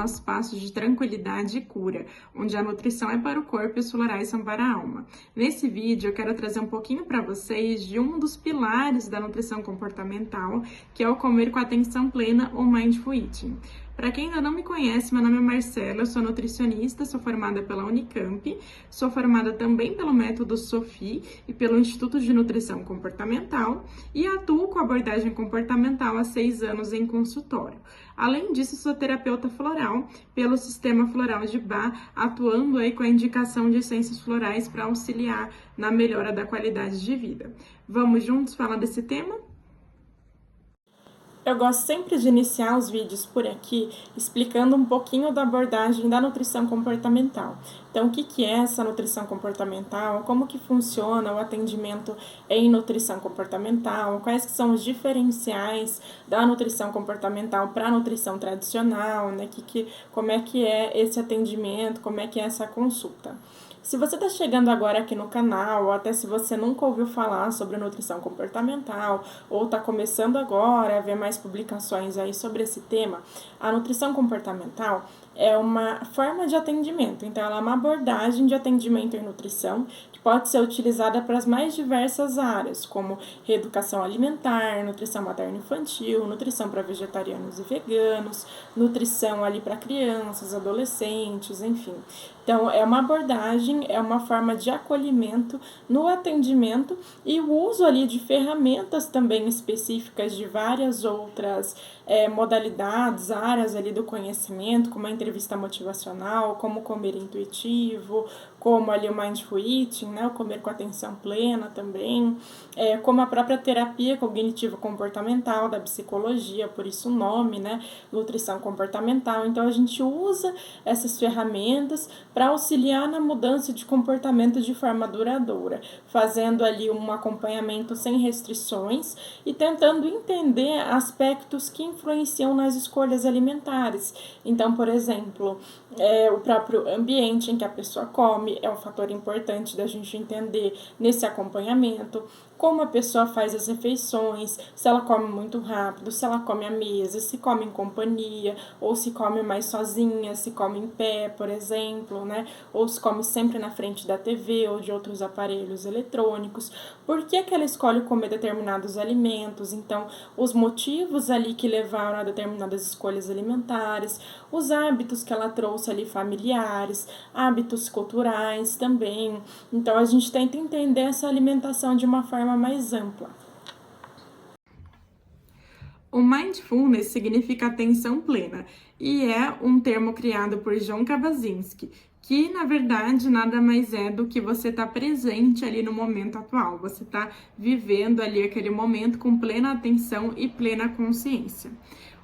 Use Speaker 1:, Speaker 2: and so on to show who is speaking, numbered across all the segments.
Speaker 1: bela espaço de tranquilidade e cura, onde a nutrição é para o corpo e os florais são para a alma. Nesse vídeo eu quero trazer um pouquinho para vocês de um dos pilares da nutrição comportamental, que é o comer com atenção plena ou Mindful Eating. Para quem ainda não me conhece, meu nome é Marcela, eu sou nutricionista, sou formada pela Unicamp, sou formada também pelo método SOFI e pelo Instituto de Nutrição Comportamental e atuo com abordagem comportamental há 6 anos em consultório. Além disso, sou terapeuta floral pelo Sistema Floral de Bach, atuando aí com a indicação de essências florais para auxiliar na melhora da qualidade de vida. Vamos juntos falar desse tema? Eu gosto sempre de iniciar os vídeos por aqui explicando um pouquinho da abordagem da nutrição comportamental. Então, o que é essa nutrição comportamental? Como que funciona o atendimento em nutrição comportamental? Quais que são os diferenciais da nutrição comportamental para a nutrição tradicional? Né? Como é que é esse atendimento? Como é que é essa consulta? Se você está chegando agora aqui no canal, ou até se você nunca ouviu falar sobre nutrição comportamental, ou está começando agora a ver mais publicações aí sobre esse tema, a nutrição comportamental é uma forma de atendimento. Então, ela é uma abordagem de atendimento em nutrição que pode ser utilizada para as mais diversas áreas, como reeducação alimentar, nutrição materno-infantil, nutrição para vegetarianos e veganos, nutrição ali para crianças, adolescentes, enfim. Então, é uma abordagem, é uma forma de acolhimento no atendimento e o uso ali de ferramentas também específicas de várias outras modalidades, áreas ali do conhecimento, como a entrevista motivacional, como comer intuitivo, como ali o Mindful Eating, né, o comer com atenção plena também, como a própria terapia cognitivo-comportamental da psicologia, por isso o nome, né, nutrição comportamental. Então, a gente usa essas ferramentas para auxiliar na mudança de comportamento de forma duradoura, fazendo ali um acompanhamento sem restrições e tentando entender aspectos que influenciam nas escolhas alimentares. Então, por exemplo, o próprio ambiente em que a pessoa come é um fator importante da gente entender nesse acompanhamento, como a pessoa faz as refeições, se ela come muito rápido, se ela come à mesa, se come em companhia, ou se come mais sozinha, se come em pé, por exemplo, né? Ou se come sempre na frente da TV ou de outros aparelhos eletrônicos. Por que ela escolhe comer determinados alimentos? Então, os motivos ali que levaram a determinadas escolhas alimentares, os hábitos que ela trouxe ali familiares, hábitos culturais também. Então, a gente tenta entender essa alimentação de uma forma mais ampla. O Mindfulness significa atenção plena e é um termo criado por Jon Kabat-Zinn, que na verdade nada mais é do que você estar presente ali no momento atual, você está vivendo ali aquele momento com plena atenção e plena consciência.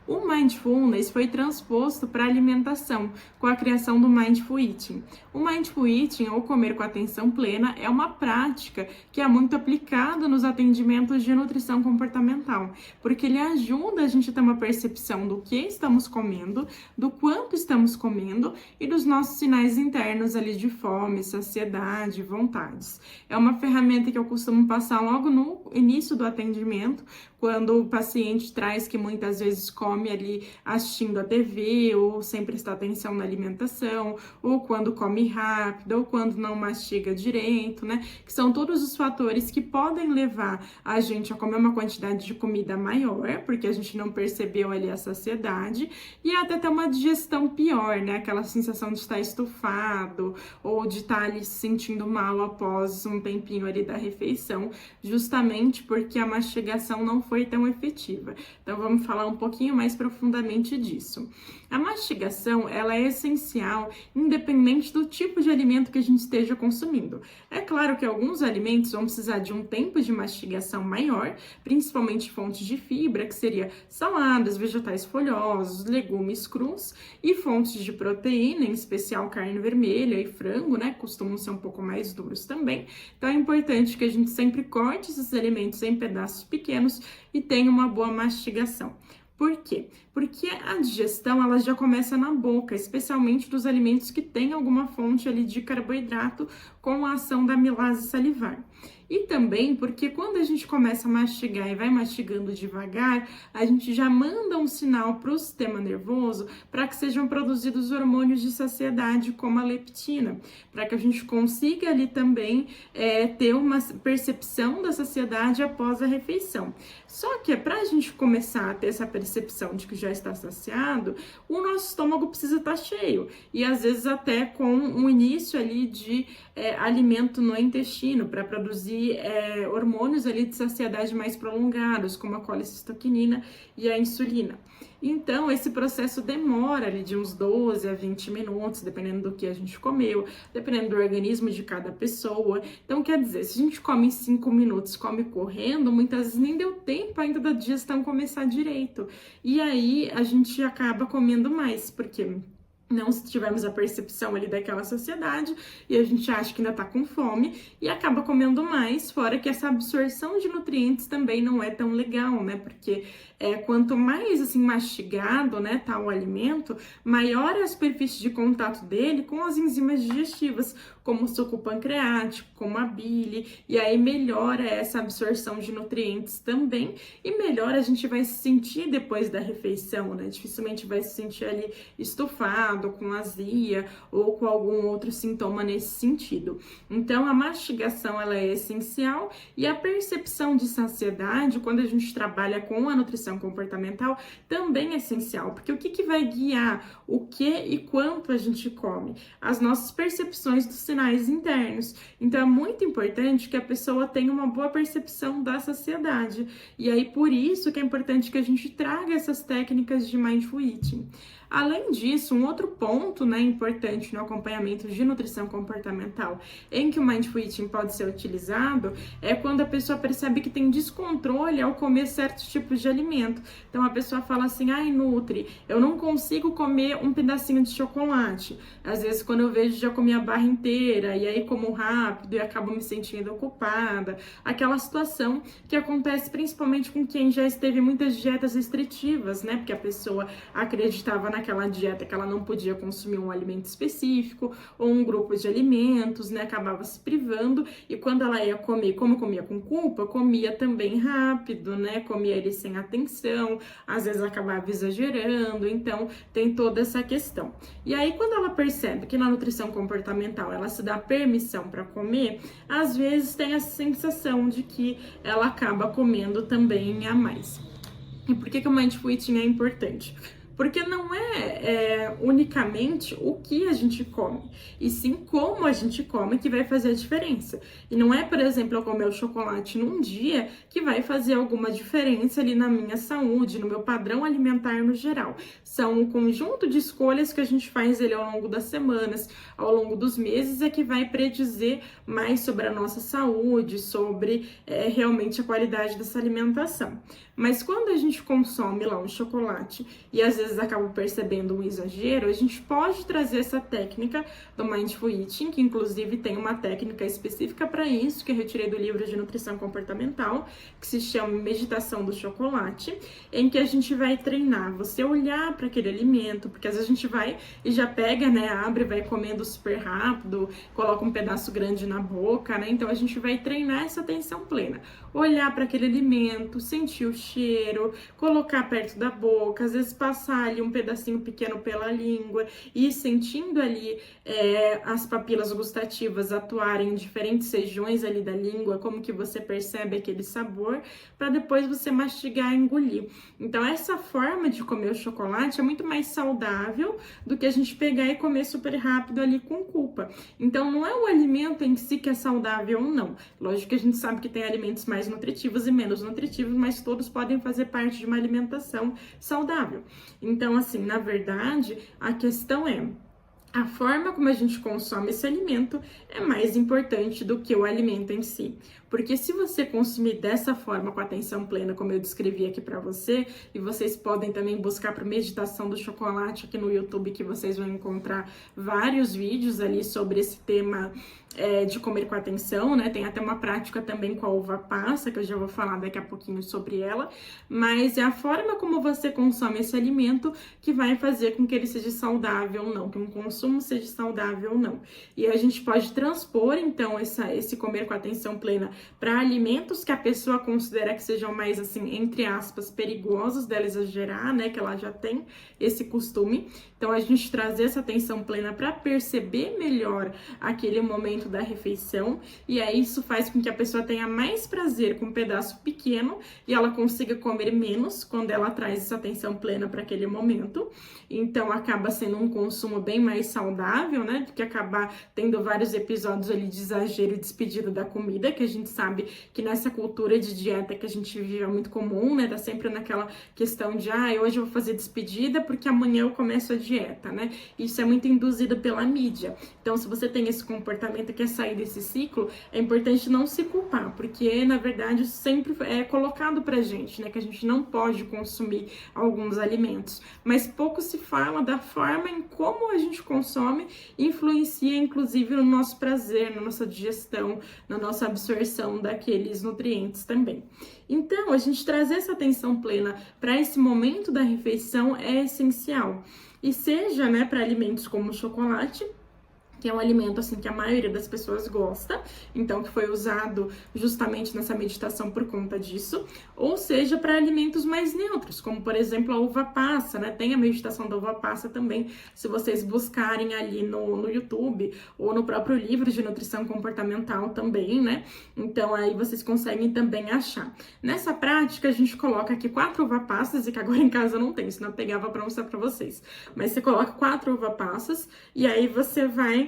Speaker 1: O Mindfulness foi transposto para a alimentação, com a criação do Mindful Eating. O Mindful Eating, ou comer com atenção plena, é uma prática que é muito aplicada nos atendimentos de nutrição comportamental, porque ele ajuda a gente a ter uma percepção do que estamos comendo, do quanto estamos comendo e dos nossos sinais internos ali de fome, saciedade, vontades. É uma ferramenta que eu costumo passar logo no início do atendimento, quando o paciente traz que muitas vezes come ali assistindo a TV ou sem prestar atenção na alimentação, ou quando come rápido, ou quando não mastiga direito, né? Que são todos os fatores que podem levar a gente a comer uma quantidade de comida maior, porque a gente não percebeu ali a saciedade, e até ter uma digestão pior, né? Aquela sensação de estar estufado, ou de estar ali se sentindo mal após um tempinho ali da refeição, justamente porque a mastigação não foi tão efetiva. Então, vamos falar um pouquinho mais profundamente disso. A mastigação, ela é essencial, independente do tipo de alimento que a gente esteja consumindo. É claro que alguns alimentos vão precisar de um tempo de mastigação maior, principalmente fontes de fibra, que seria saladas, vegetais folhosos, legumes crus, e fontes de proteína, em especial carne vermelha e frango, né? Costumam ser um pouco mais duros também. Então, é importante que a gente sempre corte esses alimentos em pedaços pequenos e tenha uma boa mastigação. Por quê? Porque a digestão, ela já começa na boca, especialmente dos alimentos que têm alguma fonte ali de carboidrato com a ação da amilase salivar. E também porque quando a gente começa a mastigar e vai mastigando devagar, a gente já manda um sinal para o sistema nervoso para que sejam produzidos hormônios de saciedade, como a leptina, para que a gente consiga ali também ter uma percepção da saciedade após a refeição. Só que para a gente começar a ter essa percepção de que já está saciado, o nosso estômago precisa estar cheio. E às vezes até com um início ali de alimento no intestino, para produzir hormônios ali de saciedade mais prolongados, como a colecistoquinina e a insulina. Então, esse processo demora ali de uns 12 a 20 minutos, dependendo do que a gente comeu, dependendo do organismo de cada pessoa. Então, quer dizer, se a gente come em 5 minutos, come correndo, muitas vezes nem deu tempo ainda da digestão começar direito. E aí, a gente acaba comendo mais, porque não tivemos a percepção ali daquela saciedade e a gente acha que ainda tá com fome e acaba comendo mais, fora que essa absorção de nutrientes também não é tão legal, né? Porque quanto mais assim mastigado, né, tá o alimento, maior é a superfície de contato dele com as enzimas digestivas, como o suco pancreático, como a bile, e aí melhora essa absorção de nutrientes também, e melhor a gente vai se sentir depois da refeição, né? Dificilmente vai se sentir ali estufado, com azia ou com algum outro sintoma nesse sentido. Então, a mastigação ela é essencial e a percepção de saciedade, quando a gente trabalha com a nutrição comportamental, também é essencial, porque o que vai guiar o que e quanto a gente come? As nossas percepções dos sinais internos. Então, é muito importante que a pessoa tenha uma boa percepção da saciedade. E aí, por isso que é importante que a gente traga essas técnicas de mindful eating. Além disso, um outro ponto, né, importante no acompanhamento de nutrição comportamental em que o mindful eating pode ser utilizado é quando a pessoa percebe que tem descontrole ao comer certos tipos de alimento. Então a pessoa fala assim, ai Nutri, eu não consigo comer um pedacinho de chocolate. Às vezes quando eu vejo já comi a barra inteira e aí como rápido e acabo me sentindo ocupada. Aquela situação que acontece principalmente com quem já esteve em muitas dietas restritivas, né, porque a pessoa acreditava naquela dieta que ela não podia consumir um alimento específico ou um grupo de alimentos, né, acabava se privando e quando ela ia comer, como comia com culpa, comia também rápido, né, comia ele sem atenção, às vezes acabava exagerando, então tem toda essa questão. E aí quando ela percebe que na nutrição comportamental ela se dá permissão para comer, às vezes tem a sensação de que ela acaba comendo também a mais. E por que o mindful eating é importante? Porque não é unicamente o que a gente come, e sim como a gente come que vai fazer a diferença. E não é, por exemplo, eu comer o chocolate num dia que vai fazer alguma diferença ali na minha saúde, no meu padrão alimentar no geral. São um conjunto de escolhas que a gente faz ele ao longo das semanas, ao longo dos meses, é que vai predizer mais sobre a nossa saúde, sobre realmente a qualidade dessa alimentação. Mas quando a gente consome lá um chocolate e às vezes acaba percebendo um exagero, a gente pode trazer essa técnica do mindful eating, que inclusive tem uma técnica específica para isso, que eu retirei do livro de nutrição comportamental, que se chama Meditação do Chocolate, em que a gente vai treinar você olhar para aquele alimento, porque às vezes a gente vai e já pega, né, abre, vai comendo super rápido, coloca um pedaço grande na boca, né? Então a gente vai treinar essa atenção plena, olhar para aquele alimento, sentir o cheiro, colocar perto da boca, às vezes passar ali um pedacinho pequeno pela língua e sentindo ali as papilas gustativas atuarem em diferentes regiões ali da língua, como que você percebe aquele sabor, para depois você mastigar e engolir. Então essa forma de comer o chocolate é muito mais saudável do que a gente pegar e comer super rápido ali com culpa. Então não é o alimento em si que é saudável ou não. Lógico que a gente sabe que tem alimentos mais nutritivos e menos nutritivos, mas todos podem fazer parte de uma alimentação saudável. Então, assim, na verdade, a questão é a forma como a gente consome esse alimento é mais importante do que o alimento em si. Porque se você consumir dessa forma, com atenção plena, como eu descrevi aqui para você, e vocês podem também buscar por Meditação do Chocolate aqui no YouTube, que vocês vão encontrar vários vídeos ali sobre esse tema de comer com atenção, né? Tem até uma prática também com a uva passa, que eu já vou falar daqui a pouquinho sobre ela, mas é a forma como você consome esse alimento que vai fazer com que ele seja saudável ou não, que um consumo seja saudável ou não. E a gente pode transpor, então, esse comer com atenção plena para alimentos que a pessoa considera que sejam mais, assim, entre aspas, perigosos dela exagerar, né? Que ela já tem esse costume. Então, a gente trazer essa atenção plena para perceber melhor aquele momento da refeição, e aí isso faz com que a pessoa tenha mais prazer com um pedaço pequeno e ela consiga comer menos quando ela traz essa atenção plena para aquele momento. Então acaba sendo um consumo bem mais saudável, né, do que acabar tendo vários episódios ali de exagero e despedida da comida, que a gente sabe que nessa cultura de dieta que a gente vive é muito comum, né, tá sempre naquela questão de, hoje eu vou fazer despedida porque amanhã eu começo a dieta, né, isso é muito induzido pela mídia. Então, se você tem esse comportamento quer sair desse ciclo, é importante não se culpar, porque na verdade sempre é colocado pra gente, né, que a gente não pode consumir alguns alimentos, mas pouco se fala da forma em como a gente consome, influencia inclusive no nosso prazer, na nossa digestão, na nossa absorção daqueles nutrientes também. Então, a gente trazer essa atenção plena para esse momento da refeição é essencial, e seja, né, para alimentos como o chocolate, que é um alimento, assim, que a maioria das pessoas gosta, então que foi usado justamente nessa meditação por conta disso, ou seja, para alimentos mais neutros, como, por exemplo, a uva passa, né, tem a meditação da uva passa também, se vocês buscarem ali no YouTube, ou no próprio livro de nutrição comportamental também, né, então aí vocês conseguem também achar. Nessa prática, a gente coloca aqui 4 uva passas, e que agora em casa não tem, senão eu pegava para mostrar para vocês, mas você coloca 4 uva passas, e aí você vai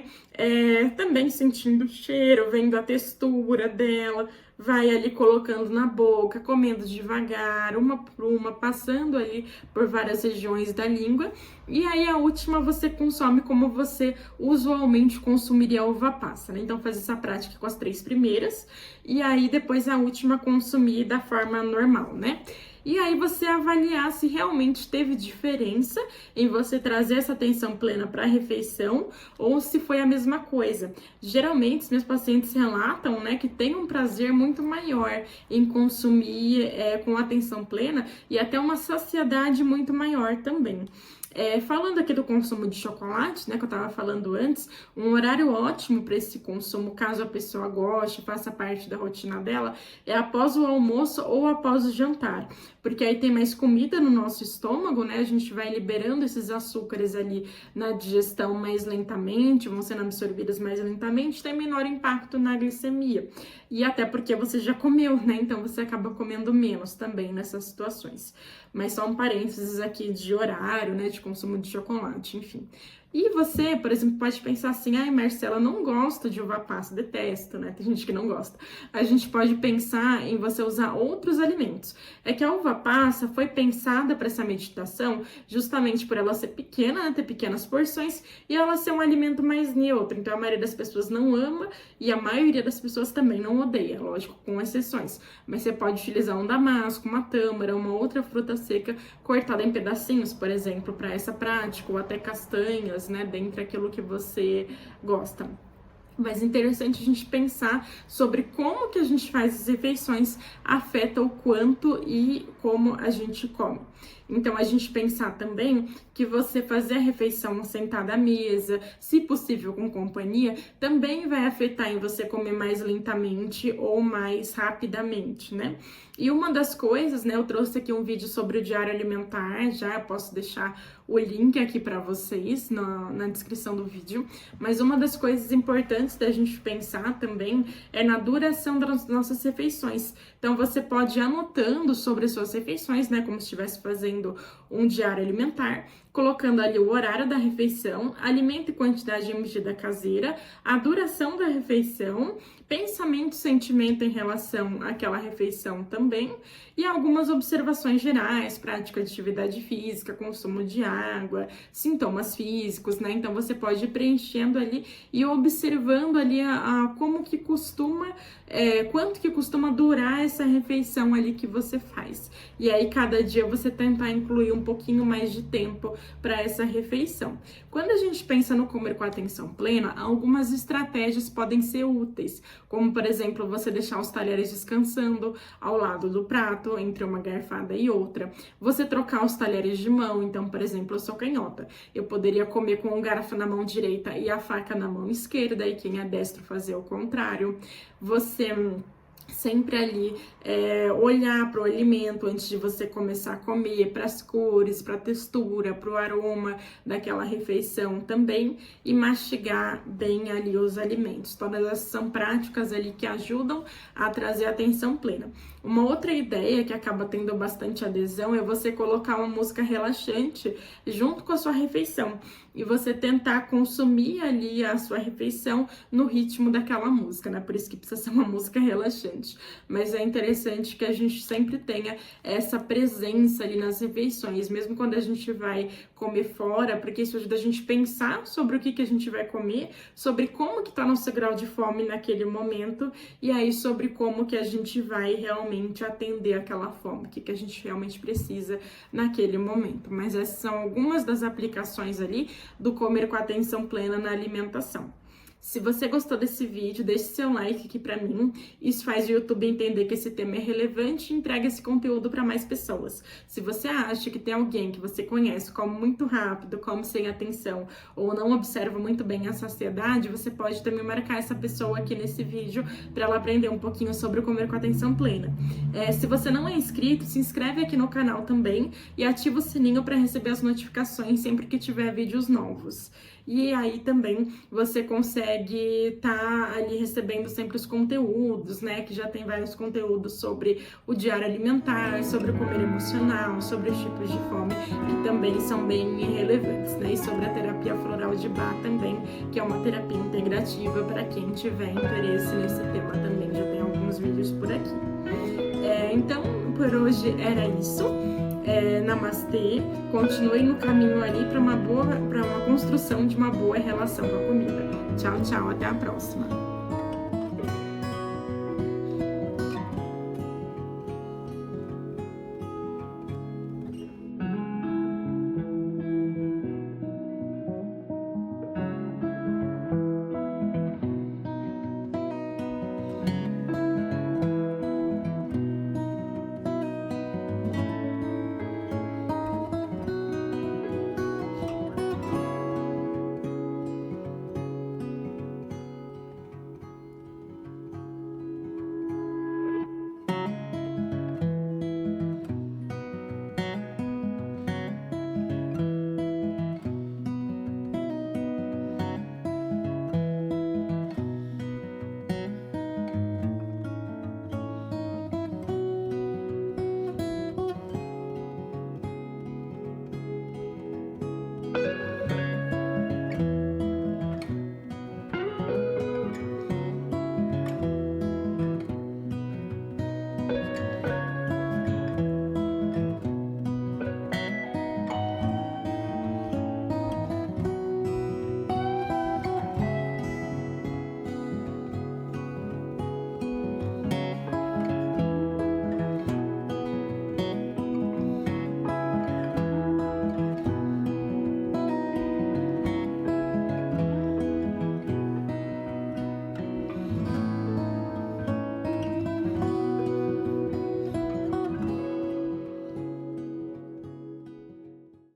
Speaker 1: também sentindo o cheiro, vendo a textura dela, vai ali colocando na boca, comendo devagar, uma por uma, passando ali por várias regiões da língua, e aí a última você consome como você usualmente consumiria a uva passa, né? Então faz essa prática com as 3 primeiras, e aí depois a última consumir da forma normal, né? E aí você avaliar se realmente teve diferença em você trazer essa atenção plena para a refeição ou se foi a mesma coisa. Geralmente, os meus pacientes relatam, né, que tem um prazer muito maior em consumir com atenção plena e até uma saciedade muito maior também. Falando aqui do consumo de chocolate, né, que eu tava falando antes, um horário ótimo para esse consumo, caso a pessoa goste, faça parte da rotina dela, é após o almoço ou após o jantar, porque aí tem mais comida no nosso estômago, né, a gente vai liberando esses açúcares ali na digestão mais lentamente, vão sendo absorvidos mais lentamente, tem menor impacto na glicemia, e até porque você já comeu, né, então você acaba comendo menos também nessas situações. Mas só um parênteses aqui de horário, né, de consumo de chocolate, enfim. E você, por exemplo, pode pensar assim, Marcela, não gosto de uva passa, detesto, né? Tem gente que não gosta. A gente pode pensar em você usar outros alimentos. É que a uva passa foi pensada para essa meditação justamente por ela ser pequena, né? Ter pequenas porções e ela ser um alimento mais neutro. Então, a maioria das pessoas não ama e a maioria das pessoas também não odeia, lógico, com exceções. Mas você pode utilizar um damasco, uma tâmara, uma outra fruta seca cortada em pedacinhos, por exemplo, para essa prática, ou até castanhas, né, dentre aquilo que você gosta. Mas é interessante a gente pensar sobre como que a gente faz as refeições afeta o quanto e como a gente come. Então, a gente pensar também que você fazer a refeição sentada à mesa, se possível com companhia, também vai afetar em você comer mais lentamente ou mais rapidamente, né? E uma das coisas, né, eu trouxe aqui um vídeo sobre o diário alimentar, já posso deixar o link aqui para vocês na descrição do vídeo, mas uma das coisas importantes da gente pensar também é na duração das nossas refeições. Então, você pode ir anotando sobre as suas refeições, né, como se estivesse fazendo um diário alimentar, colocando ali o horário da refeição, alimento e quantidade em medida caseira, a duração da refeição, pensamento e sentimento em relação àquela refeição também, e algumas observações gerais, prática de atividade física, consumo de água, sintomas físicos, né? Então você pode ir preenchendo ali e observando ali como que costuma, quanto que costuma durar essa refeição ali que você faz. E aí cada dia você tentar incluir um pouquinho mais de tempo para essa refeição. Quando a gente pensa no comer com atenção plena, algumas estratégias podem ser úteis, como por exemplo, você deixar os talheres descansando ao lado do prato, entre uma garfada e outra. Você trocar os talheres de mão, então, por exemplo, eu sou canhota. Eu poderia comer com o garfo na mão direita e a faca na mão esquerda, e quem é destro fazer o contrário. Você sempre ali olhar para o alimento antes de você começar a comer, para as cores, para a textura, para o aroma daquela refeição também, e mastigar bem ali os alimentos. Todas essas são práticas ali que ajudam a trazer atenção plena. Uma outra ideia que acaba tendo bastante adesão é você colocar uma música relaxante junto com a sua refeição e você tentar consumir ali a sua refeição no ritmo daquela música, né? Por isso que precisa ser uma música relaxante. Mas é interessante que a gente sempre tenha essa presença ali nas refeições, mesmo quando a gente vai comer fora, porque isso ajuda a gente a pensar sobre o que a gente vai comer, sobre como que tá nosso grau de fome naquele momento, e aí sobre como que a gente vai realmente atender aquela fome, o que a gente realmente precisa naquele momento. Mas essas são algumas das aplicações ali do comer com atenção plena na alimentação. Se você gostou desse vídeo, deixe seu like aqui pra mim. Isso faz o YouTube entender que esse tema é relevante e entrega esse conteúdo para mais pessoas. Se você acha que tem alguém que você conhece, come muito rápido, come sem atenção ou não observa muito bem a saciedade, você pode também marcar essa pessoa aqui nesse vídeo para ela aprender um pouquinho sobre o comer com atenção plena. Se você não é inscrito, se inscreve aqui no canal também e ativa o sininho para receber as notificações sempre que tiver vídeos novos. E aí também você consegue estar ali recebendo sempre os conteúdos, né? Que já tem vários conteúdos sobre o diário alimentar, sobre o comer emocional, sobre os tipos de fome, que também são bem relevantes, né? E sobre a terapia floral de Bach também, que é uma terapia integrativa para quem tiver interesse nesse tema também. Já tem alguns vídeos por aqui. Então, por hoje era isso. Namastê, continue no caminho ali para uma construção de uma boa relação com a comida. Tchau, tchau, até a próxima.